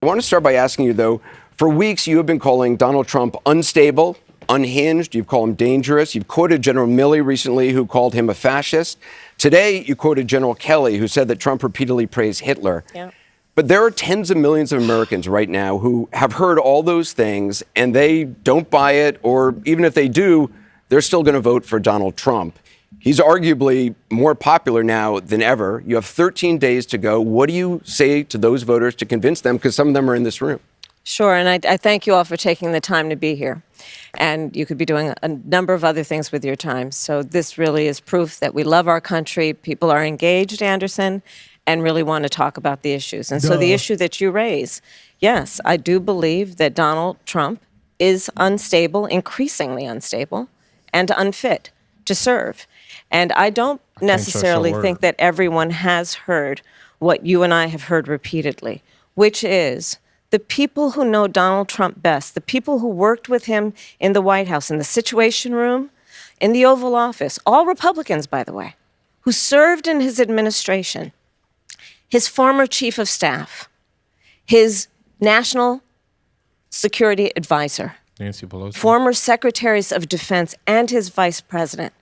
I want to start by asking you, though, for weeks you have been calling Donald Trump unstable, unhinged. You've called him dangerous. You've quoted General Milley recently, who called him a fascist. Today, you quoted General Kelly, who said that Trump repeatedly praised Hitler. Yeah. But there are tens of millions of Americans right now who have heard all those things, and they don't buy it, or even if they do, they're still going to vote for Donald Trump. He's arguably more popular now than ever. You have 13 days to go. What do you say to those voters to convince them? Because some of them are in this room. Sure, and I thank you all for taking the time to be here. And you could be doing a number of other things with your time. So this really is proof that we love our country. People are engaged, Anderson, and really want to talk about the issues. And so the issue that you raise, yes, I do believe that Donald Trump is unstable, increasingly unstable, and unfit to serve. And I don't necessarily think that everyone has heard what you and I have heard repeatedly, which is the people who know Donald Trump best, the people who worked with him in the White House, in the Situation Room, in the Oval Office, all Republicans, by the way, who served in his administration, his former chief of staff, his national security advisor, Nancy Pelosi, former secretaries of defense, and his vice president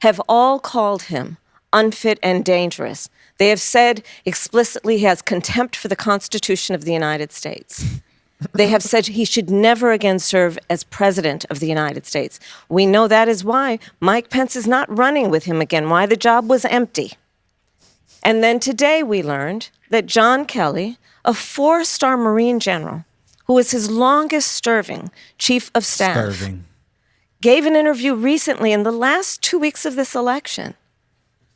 have all called him unfit and dangerous. They have said explicitly he has contempt for the Constitution of the United States. They have said he should never again serve as president of the United States. We know that is why Mike Pence is not running with him again, why the job was empty. And then today we learned that John Kelly, a 4-star Marine general, who was his longest serving chief of staff, gave an interview recently in the last 2 weeks of this election,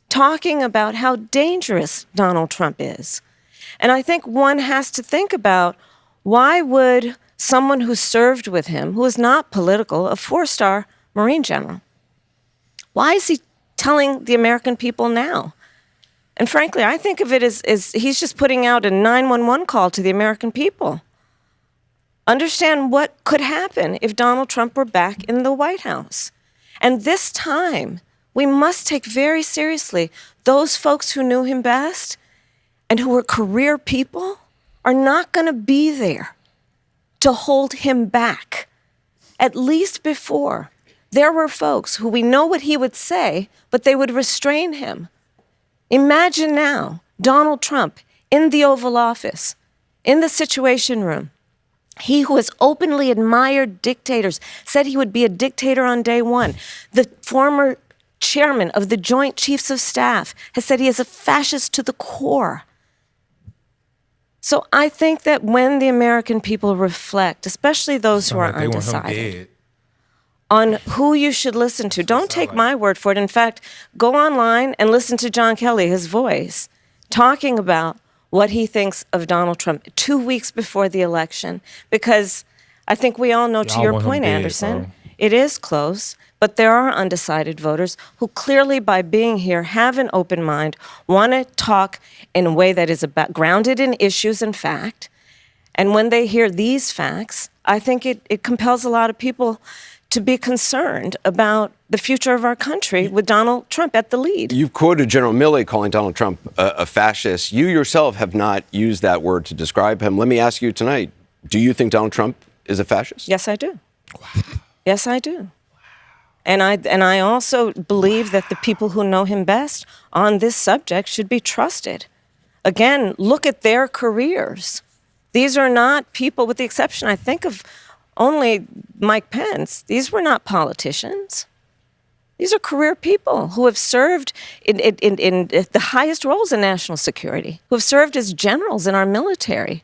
talking about how dangerous Donald Trump is. And I think one has to think about, why would someone who served with him, who is not political, a 4-star Marine general, why is he telling the American people now? And frankly, I think of it as he's just putting out a 911 call to the American people. Understand what could happen if Donald Trump were back in the White House. And this time, we must take very seriously those folks who knew him best and who were career people are not going to be there to hold him back. At least before, there were folks who we know what he would say, but they would restrain him. Imagine now Donald Trump in the Oval Office, in the Situation Room. He who has openly admired dictators, said he would be a dictator on day one. The former chairman of the Joint Chiefs of Staff has said he is a fascist to the core. So I think that when the American people reflect, especially those who are undecided, on who you should listen to, don't take my word for it. In fact, go online and listen to John Kelly, his voice, talking about what he thinks of Donald Trump 2 weeks before the election. Because I think we all know, to your point, Anderson, it is close, but there are undecided voters who clearly, by being here, have an open mind, want to talk in a way that is grounded in issues and fact. And when they hear these facts, I think it compels a lot of people to be concerned about the future of our country with Donald Trump at the lead. You've quoted General Milley calling Donald Trump a fascist. You yourself have not used that word to describe him. Let me ask you tonight, do you think Donald Trump is a fascist? Yes, I do. Wow. Yes, I do. And I also believe that the people who know him best on this subject should be trusted. Again, look at their careers. These are not people, with the exception, I think, of only Mike Pence. These were not politicians. These are career people who have served in the highest roles in national security, who have served as generals in our military.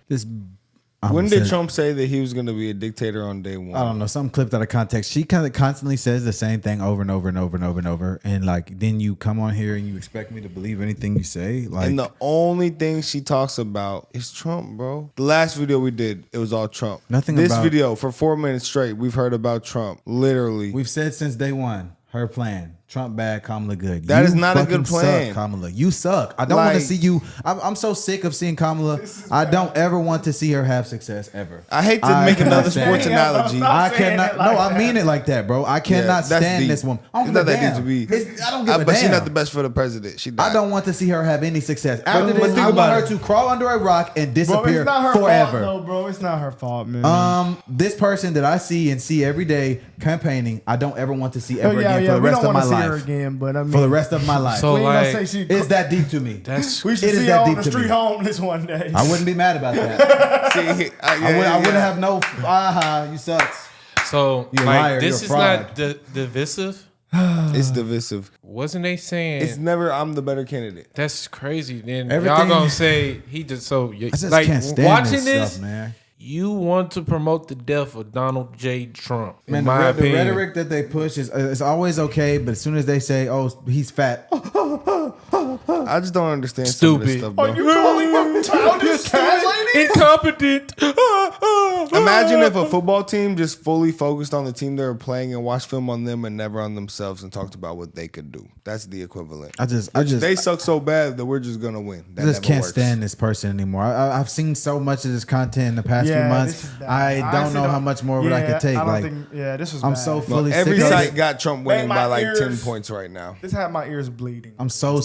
When did Trump say that he was going to be a dictator on day one? I don't know. Some clipped out of context. She kind of constantly says the same thing over and over and over and over and over. And like, then you come on here and you expect me to believe anything you say. Like, and the only thing she talks about is Trump, bro. The last video we did, it was all Trump. Nothing this about video for 4 minutes straight, we've heard about Trump. Literally. We've said since day one, her plan. Trump bad, Kamala good. That You is not a fucking good plan. Suck, Kamala. You suck. I don't want to Like- see you. I'm so sick of seeing Kamala. I don't ever want to see her have success ever. I hate to I make cannot another stand sports it. analogy. I saying cannot. it like No, I that. mean it like that, bro. I cannot that's stand deep. this woman. I don't It's give not a that damn. deep to be. I don't give a But damn. she's not the best for the president. She died. I don't want to see her have any success. After but this, think I want about her it. to crawl under a rock and Bro, disappear it's not her forever. fault, though, bro. It's not her fault, man. This person that I see every day campaigning, I don't ever want to see ever again for the we rest don't of my want to see her life. again, but I mean, For the rest of my life. So we ain't like, gonna say she. It's that deep to me. that's We should it is see that her on deep the to street me. homeless one day. I wouldn't be mad about that. See, I wouldn't have no. You sucks. so You're a like liar, this you're a is fraud. not divisive. It's divisive. Wasn't they saying It's never. I'm the better candidate. that's crazy? Then Everything- y'all gonna say he just so I just like can't stand watching this this. stuff, man. You want to promote the death of Donald J. Trump? In Man, my the opinion, rhetoric that they push is it's always okay, but as soon as they say, "Oh, he's fat," I just don't understand some of this Stupid. stuff, bro. You calling her childish, cat lady? incompetent. Imagine if a football team just fully focused on the team they were playing and watched film on them and never on themselves and talked about what they could do. That's the equivalent. I just They suck so bad that we're just gonna win. That I just never can't works. stand this person anymore. I've seen so much of this content in the past few Yeah, months. this is bad. I don't honestly know how much more of it I could take. I don't Like think, this was I'm bad. so Look, fully every sick of site it. got Trump winning my by like 10 ears- points right now. This had my ears bleeding. I'm so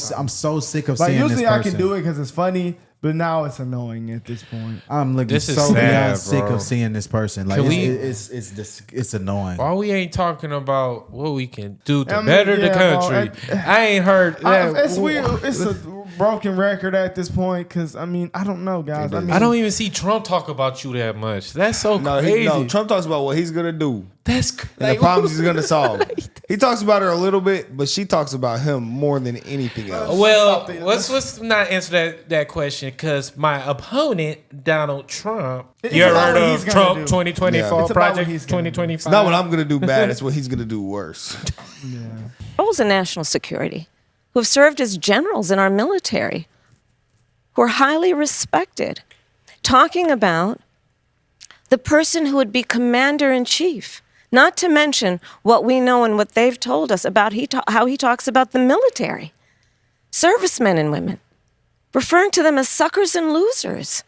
sick of Like seeing usually this I person. can do it because it's funny, but now it's annoying at this point. I'm looking This is so sad, beyond sick bro. of seeing this person. Like Can it's annoying. Why we ain't talking about what we can do to I mean, better the yeah, bro, country? I ain't heard that. It's weird. It's a broken record at this point because I mean I don't know, guys. I mean, I don't even see Trump talk about you that much. That's so No, crazy. Trump talks about what he's gonna do That's and the problems he's gonna solve. He talks about her a little bit, but she talks about him more than anything else. Well, Stop it. let's not answer that question because my opponent Donald Trump. It's You ever about heard what of he's gonna Trump do. 2024 Yeah. It's about what Project he's gonna do. 2025? It's not what I'm gonna do bad, it's what he's gonna do worse. roles in national security, who have served as generals in our military, who are highly respected, talking about the person who would be commander in chief, not to mention what we know and what they've told us about how he talks about the military, servicemen and women, referring to them as suckers and losers,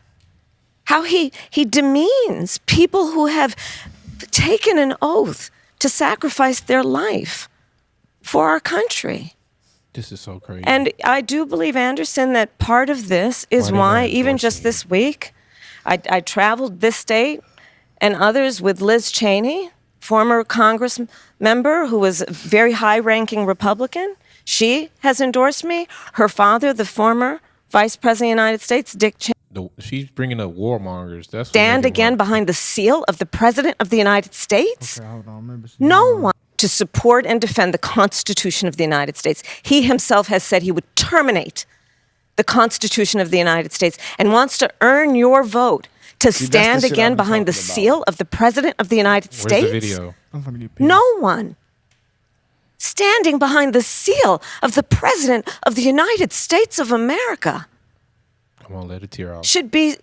how he demeans people who have taken an oath to sacrifice their life for our country. This is so crazy. And I do believe, Anderson, that part of this is Why why, they not even just endorsing this week, I traveled this state and others with Liz Cheney, former Congress member who was a very high-ranking Republican. She has endorsed me. Her father, the former Vice President of the United States, Dick Cheney, She's bringing up warmongers. That's what stand make it again work. behind the seal of the President of the United States. Hold on, maybe she- No one to support and defend the Constitution of the United States. He himself has said he would terminate the Constitution of the United States and wants to earn your vote to that's the stand shit again I've been behind the talking about. seal of the President of the United Where's States. the video? I'm gonna get pissed. No one standing behind the seal of the President of the United States of America Come on, let it tear out. should be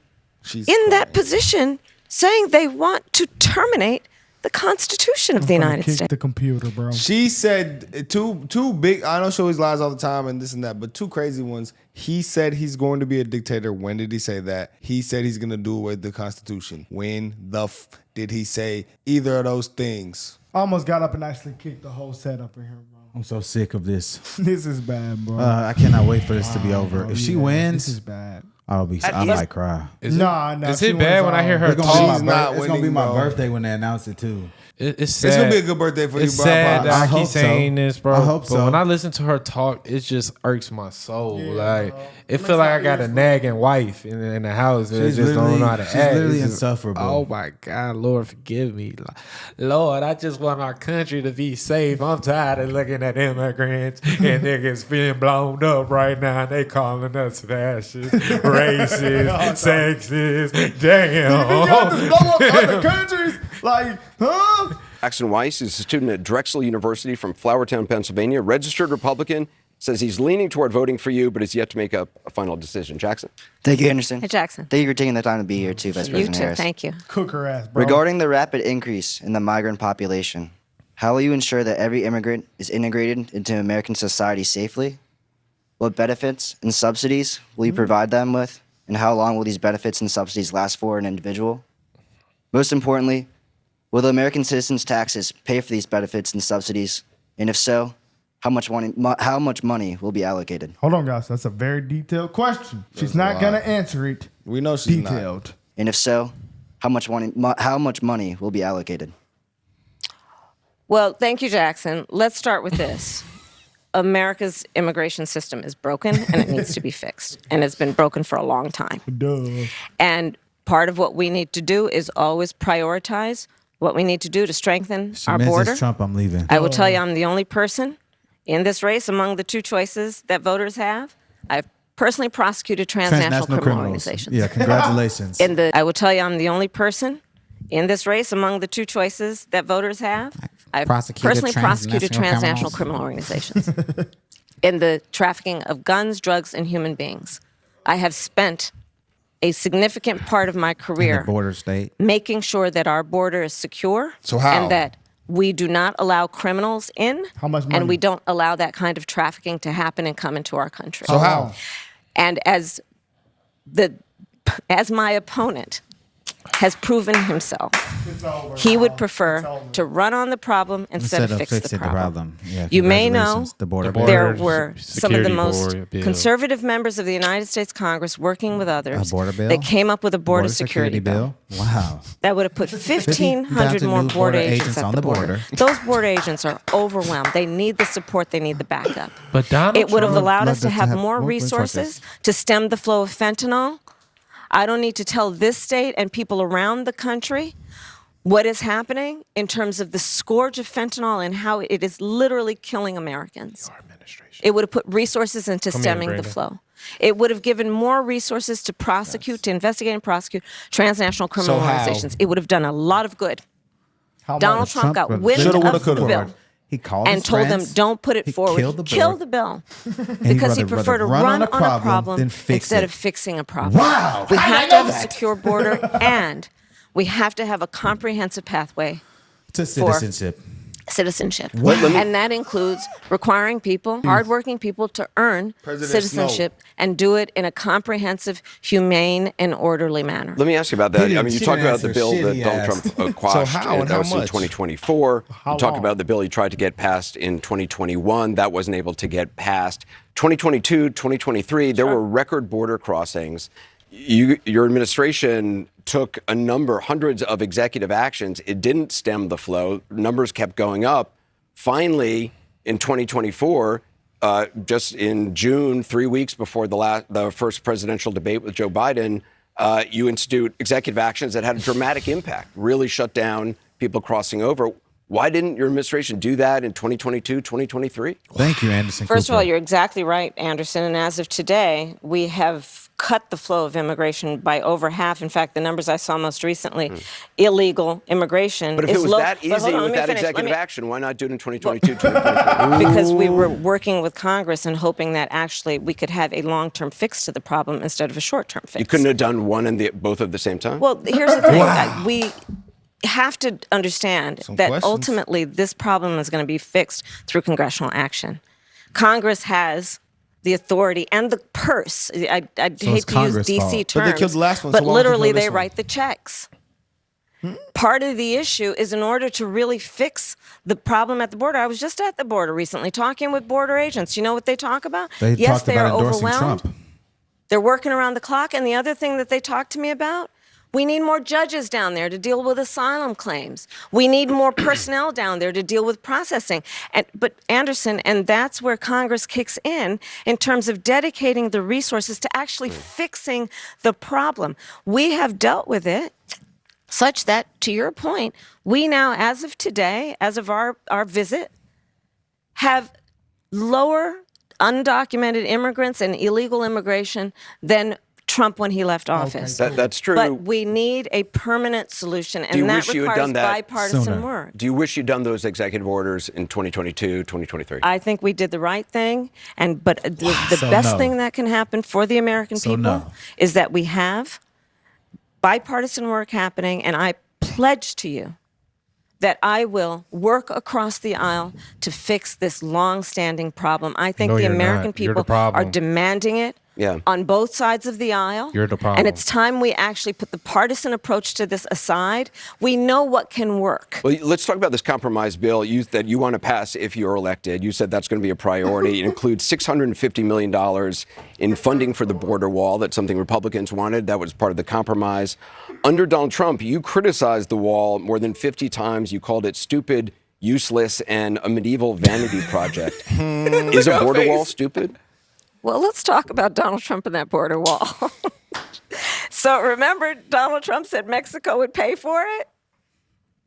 She's in that crying. position saying they want to terminate the Constitution of the I'm gonna United kick States. the computer, bro. She said two big. I know she always lies all the time and this and that, but two crazy ones. He said he's going to be a dictator. When did he say that? He said he's going to do away with the Constitution. When the did he say either of those things? I almost got up and actually kicked the whole setup in here, bro. I'm so sick of this. This is bad, bro. I cannot wait for this to be over. Bro, If she yeah, wins, this is bad. I might cry. Is Nah, it, nah, is she it bad wins when I hear all. her It's gonna be talk? my She's not It's gonna be winning, my bro. birthday when they announce it too. It's sad. It's gonna be a good birthday for you, It's bro. sad that I I hope keep so. saying this, bro. I hope but so. when I listen to her talk, it just irks my soul. Yeah, like bro. it feel like I got a nagging wife in the house that She's just don't know how to literally- she's act. literally It's just- insufferable. Oh my God, Lord, forgive me, Lord. I just want our country to be safe. I'm tired of looking at immigrants and niggas being blown up right now. And they calling us fascist, racist, sexist. Damn. You got to blow up other countries? Like, huh? Jackson Weiss is a student at Drexel University from Flourtown, Pennsylvania, registered Republican, says he's leaning toward voting for you, but is yet to make a final decision. Jackson? Thank you, Anderson. Hey, Jackson. Thank you for taking the time to be here, too, Vice You President too. Harris. Thank you. Cook her ass, bro. Regarding the rapid increase in the migrant population, How will you ensure that every immigrant is integrated into American society safely? What benefits and subsidies will you provide them with? And how long will these benefits and subsidies last for an individual? Most importantly, will the American citizens' taxes pay for these benefits and subsidies? And if so, how much money will be allocated? Hold on, guys. That's a very detailed question. She's not going to answer it We know she's not. detailed. And if so, how much money will be allocated? Well, thank you, Jackson. Let's start with this. America's immigration system is broken and it needs to be fixed. And it's been broken for a long time. Duh. And part of what we need to do is always prioritize what we need to do to strengthen our Mrs. border. Trump, I'm leaving. I will tell you, I'm the only person in this race among the two choices that voters have. I've personally prosecuted transnational criminal organizations. Yeah, congratulations. I will tell you, I'm the only person in this race among the two choices that voters have. I've personally prosecuted transnational criminal organizations in the trafficking of guns, drugs, and human beings. I have spent a significant part of my career border state. making sure that our border is secure So how? and that we do not allow criminals in. How much money? And we don't allow that kind of trafficking to happen and come into our country. So how? And as my opponent has proven himself, It's over. he would It's prefer over. to run on the problem instead of fix the fixing problem. Yeah, You may know congratulations. the border. border- bill. there Border were some of the security most bill. conservative members of the United States Congress working with others A border bill? that came up with a border security bill. Wow. That would have put 1,500 more new border agents at the border. border. Those border agents are overwhelmed. They need the support. They need the backup. But Donald It would have Trump- allowed us to Love have to have more more resources resources. to stem the flow of fentanyl. I don't need to tell this state and people around the country what is happening in terms of the scourge of fentanyl and how it is literally killing Americans. It would have put resources into stemming the Brandon. flow. It would have given more resources to prosecute, to investigate and prosecute transnational criminal So how? organizations. It would have done a lot of good. How Donald much? Trump got wind Shoulda, woulda, of the coulda. bill He called and his told them, friends. don't put it He forward. killed the Kill bill. the bill. And Because he'd he preferred to rather run on a problem than fix instead it. of fixing a problem. Wow. We How did I have to know have a that? secure border and we have to have a comprehensive pathway to citizenship. citizenship. Let me- And that includes requiring people, hardworking people, to earn President citizenship and do it in a comprehensive, humane, and orderly manner. Let me ask you about that. He I mean, you didn't talk about the answer bill shit that he Donald asked. Trump quashed. how and that how was in much? 2024. How You talk long? about the bill he tried to get passed in 2021. That wasn't able to get passed. 2022, 2023, there were record border crossings. Your administration took hundreds of executive actions. It didn't stem the flow. Numbers kept going up. Finally, in 2024, just in June, 3 weeks before the first presidential debate with Joe Biden, you institute executive actions that had a dramatic impact, really shut down people crossing over. Why didn't your administration do that in 2022, 2023? Thank you, Anderson. First of Cooper. all, you're exactly right, Anderson. And as of today, we have cut the flow of immigration by over half. In fact, the numbers I saw most recently, illegal immigration But if is it was low. that But hold easy on, let with me that finish. Let executive me- action, why not do it in 2022, 2023? Because we were working with Congress and hoping that actually we could have a long-term fix to the problem instead of a short-term fix. You couldn't have done one and both at the same time? Well, here's the thing. We have to understand that questions. ultimately this problem is going to be fixed through congressional action. Congress has the authority and the purse. I hate it's to use Congress' DC fault. terms, But they killed the last one, so but why won't they literally kill this they one? write the checks. Part of the issue is in order to really fix the problem at the border. I was just at the border recently talking with border agents. You know what they talk about? They Yes, talked they are about endorsing overwhelmed. Trump. They're working around the clock. And the other thing that they talk to me about, we need more judges down there to deal with asylum claims. We need more personnel down there to deal with processing. But Anderson, and that's where Congress kicks in terms of dedicating the resources to actually fixing the problem. We have dealt with it such that, to your point, we now, as of today, as of our visit, have lower undocumented immigrants and illegal immigration than Trump when he left office. That's true. But we need a permanent solution, Do you and that wish you had requires done that bipartisan sooner? work. Do you wish you'd done those executive orders in 2022, 2023? I think we did the right thing, but the So best no. thing that can happen for the American So people no. is that we have bipartisan work happening, and I pledge to you that I will work across the aisle to fix this long-standing problem. I think No, the you're American not. You're the people are problem. demanding it Yeah. on both sides of the aisle. You're the problem. And it's time we actually put the partisan approach to this aside. We know what can work. Well, let's talk about this compromise bill that you want to pass if you're elected. You said that's going to be a priority. It includes $650 million in funding for the border wall. That's something Republicans wanted. That was part of the compromise. Under Donald Trump, you criticized the wall more than 50 times. You called it stupid, useless, and a medieval vanity project. Is a border wall stupid? Well, let's talk about Donald Trump and that border wall. So remember, Donald Trump said Mexico would pay for it?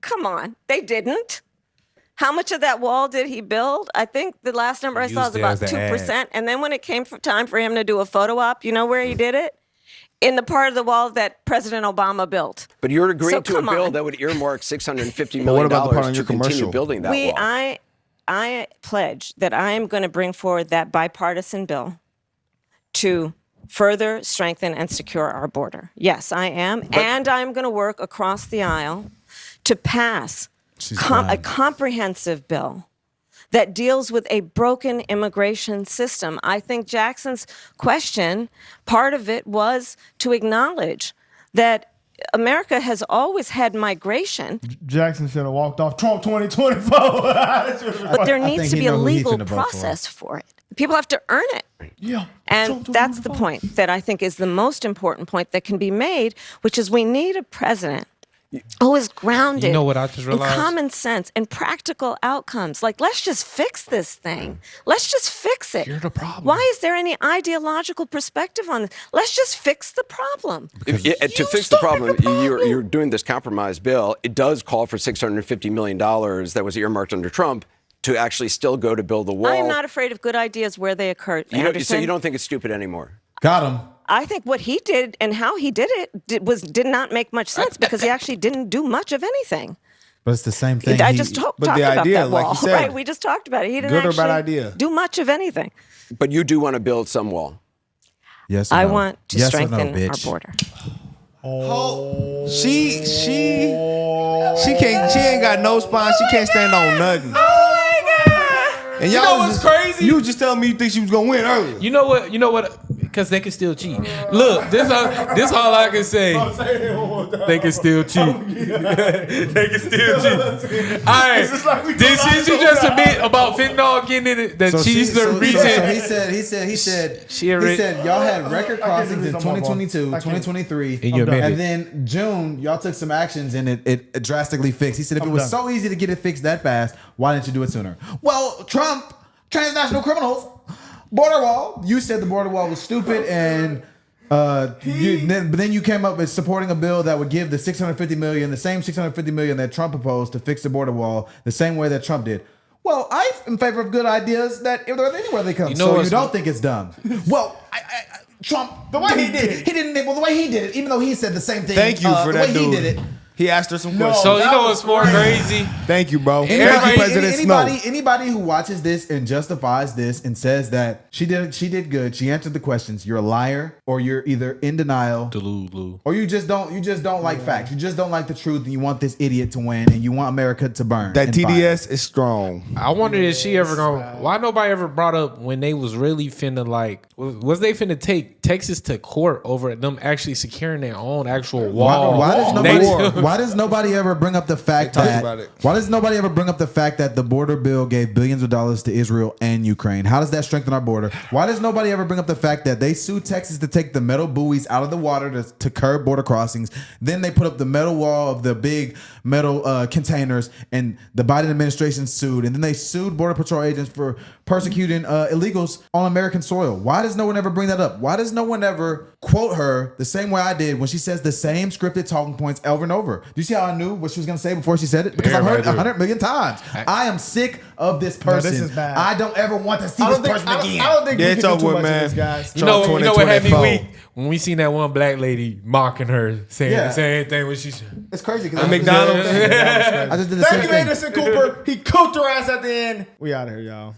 Come on, they didn't. How much of that wall did he build? I think the last number I saw was Used it about as an 2%. And then when it came time for him to do a photo op, you know where he did it? In the part of the wall that President Obama built. But you're agreeing So to a come bill on. that would earmark $650 what million about the part on to your continue commercial? building that wall. I pledge that I am going to bring forward that bipartisan bill to further strengthen and secure our border. Yes, I am. And I'm going to work across the aisle to pass a comprehensive bill that deals with a broken immigration system. I think Jackson's question, part of it was to acknowledge that America has always had migration, Jackson should have walked off Trump 2024. but there needs think to he be a know who he's legal finna vote for. process for it. People have to earn it. Yeah. And that's the point that I think is the most important point that can be made, which is we need a president who is grounded You know what I just in realized? common sense and practical outcomes. Like, let's just fix this thing. Let's just fix it. You're the problem. Why is there any ideological perspective on this? Let's just fix the problem. To fix the problem, you're doing this compromise bill. It does call for $650 million that was earmarked under Trump to actually still go to build the wall. I am not afraid of good ideas where they occur. So you Anderson. don't think it's stupid anymore? Got him. I think what he did and how he did it did not make much sense because he actually didn't do much of anything. But it's the same thing. I He- just talked but about the idea, that like wall, you said, right? We just talked about it. He didn't good or actually bad idea? do much of anything. But you do want to build some wall. Yes. Or I no? want to Yes or no, strengthen our bitch? border. She can't. She ain't got no spine. She can't stand on nothing. And y'all know was what's just- crazy? You was just telling me you think she was gonna win earlier. You know what? Because they can still cheat. Look, this all I can say. They can still cheat. They can still cheat. All right. Did she just admit about fentanyl getting in it? That she's the reason. He said She y'all had record I can't do crossings this in no more, bro. 2022, I can't. 2023, And you admitted. and then June y'all took some actions and it drastically fixed. He said if it was so easy to get it fixed that fast, why didn't you do it sooner? Well, Trump, transnational criminals, border wall. You said the border wall was stupid and. But then you came up with supporting a bill that would give the $650 million, the same $650 million that Trump proposed to fix the border wall, the same way that Trump did. Well, I'm in favor of good ideas that if they're anywhere they come. You know So you what's- don't think it's dumb? Well, Trump, the way he did it, he didn't. Well, the way he did it, even though he said the same thing. Thank you for the that way dude. he did it. He asked her some questions. So you know what's more crazy? Thank you, bro. Thank Anybody, you, President Snow. anybody who watches this and justifies this and says that she did good, she answered the questions, you're a liar or you're either in denial or you just don't like facts. You just don't like the truth and you want this idiot to win and you want America to burn. That and fire. TDS is strong. I wonder if she ever gonna. Why nobody ever brought up when they was really finna was they finna take Texas to court over them actually securing their own actual wall? Why does nobody ever bring up the fact They talked that about it. why does nobody ever bring up the fact that the border bill gave billions of dollars to Israel and Ukraine? How does that strengthen our border? Why does nobody ever bring up the fact that they sued Texas to take the metal buoys out of the water to curb border crossings? Then they put up the metal wall of the big metal containers, and the Biden administration sued, and then they sued Border Patrol agents for persecuting illegals on American soil. Why does no one ever bring that up? Why does no one ever quote her the same way I did when she says the same scripted talking points over and over? Do you see how I knew what she was going to say before she said it? Because I've heard it Everybody do. 100 million times. I am sick of this person. this is bad. I don't ever want to see this person again. I don't think Yeah, we it's can do over too with, much man. of this, guys. You know what had me 2024. weak? When we seen that one black lady mocking her, saying Yeah. the same thing when she. It's crazy because At McDonald's. I just did the Thank same you, thing. Anderson Cooper. He cooked her ass at the end. We out of here, y'all.